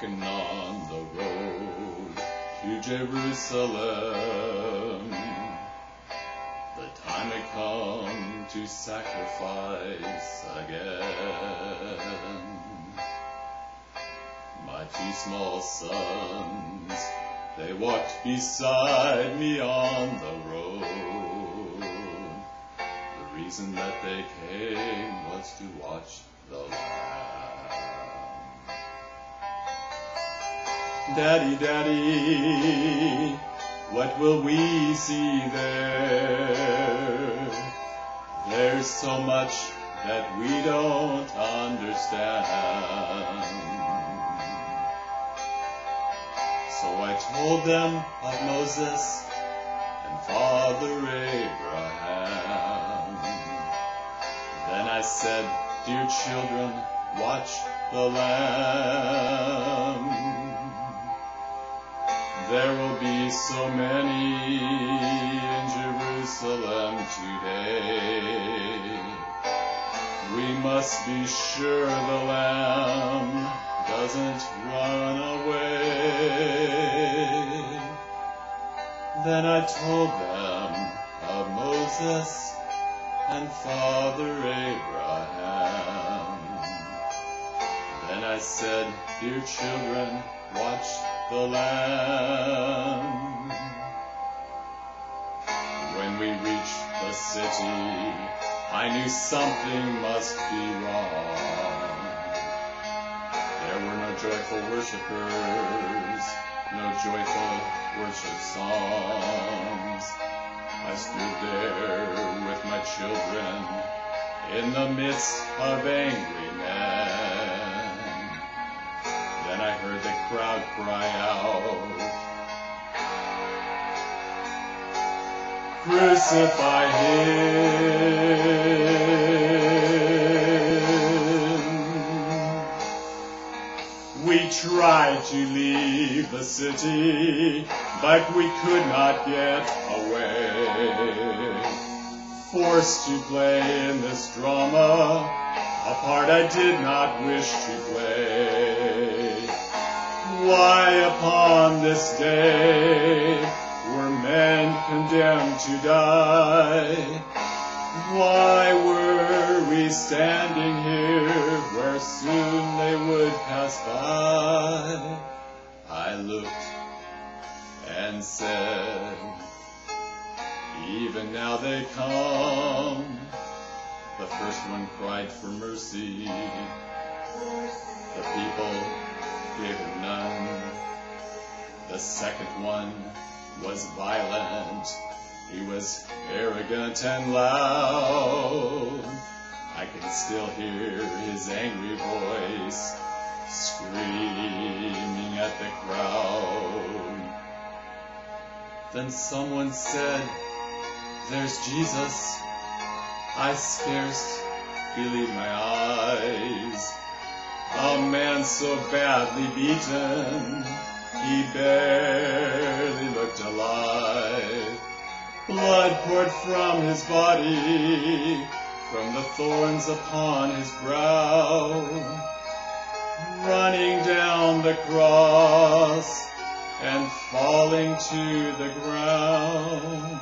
walking on the road to Jerusalem. The time had come to sacrifice again. My two small sons, they walked beside me on the road. The reason that they came was to watch the Lamb. Daddy, Daddy, what will we see there? There's so much that we don't understand. So I told them of Moses and Father Abraham. Then I said, dear children, watch the Lamb. There will be so many in Jerusalem today. We must be sure the Lamb doesn't run away. Then I told them of Moses and Father Abraham. Then I said, dear children, watch the Lamb. When we reached the city, I knew something must be wrong. There were no joyful worshipers, no joyful worship songs. I stood there with my children in the midst of angry men. Then I heard the crowd cry out, crucify him. We tried to leave the city, but we could not get away. Forced to play in this drama, a part I did not wish to play. Why upon this day were men condemned to die? Why were we standing here where soon they would pass by? I looked and said, even now they come. The first one cried for mercy. The people gave him none. The second one was violent. He was arrogant and loud. I can still hear his angry voice screaming at the crowd. Then someone said, there's Jesus. I scarce believed my eyes. A man so badly beaten, he barely looked alive. Blood poured from his body, from the thorns upon his brow, running down the cross and falling to the ground.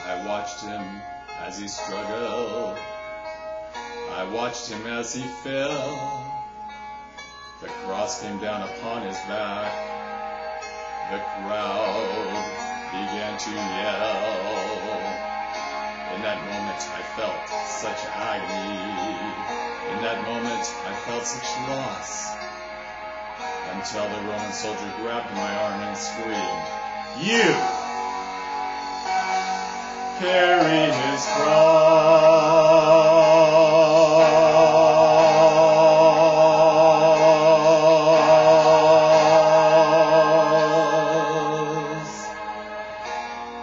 I watched him as he struggled. I watched him as he fell. The cross came down upon his back. The crowd began to yell. In that moment I felt such agony. In that moment I felt such loss. Until the Roman soldier grabbed my arm and screamed, you! Carry his cross.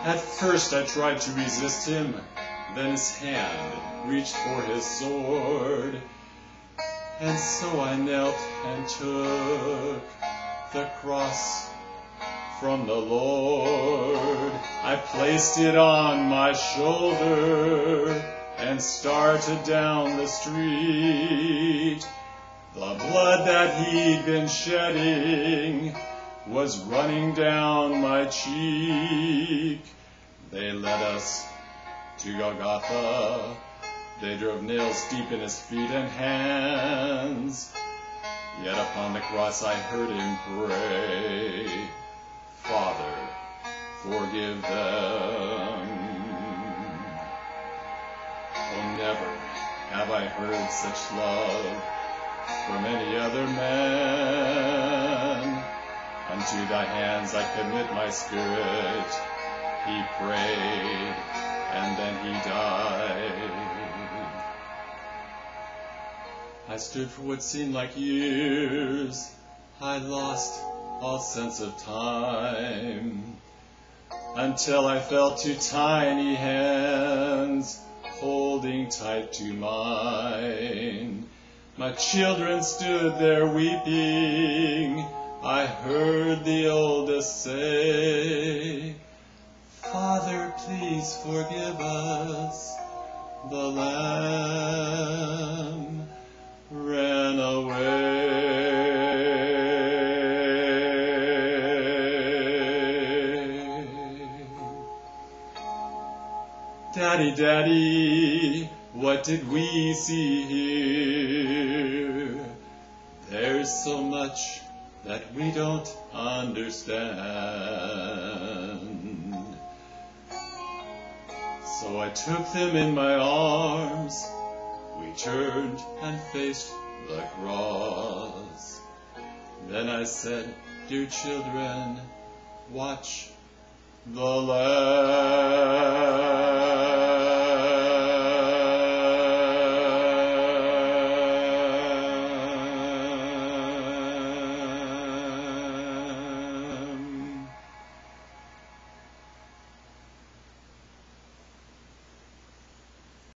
At first I tried to resist him, then his hand reached for his sword. And so I knelt and took the cross from the Lord. I placed it on my shoulder and started down the street. The blood that he'd been shedding was running down my cheek. They led us to Golgotha. They drove nails deep in his feet and hands. Yet upon the cross I heard him pray, Father, forgive them. Oh, never have I heard such love from any other man. Unto thy hands I commit my spirit, he prayed, and then he died. I stood for what seemed like years. I lost all sense of time, until I felt two tiny hands holding tight to mine. My children stood there weeping. I heard the oldest say, Father, please forgive us. The lamb ran away. Daddy, Daddy, what did we see here? There's so much that we don't understand. So I took them in my arms. We turned and faced the cross. Then I said, dear children, watch the Lamb.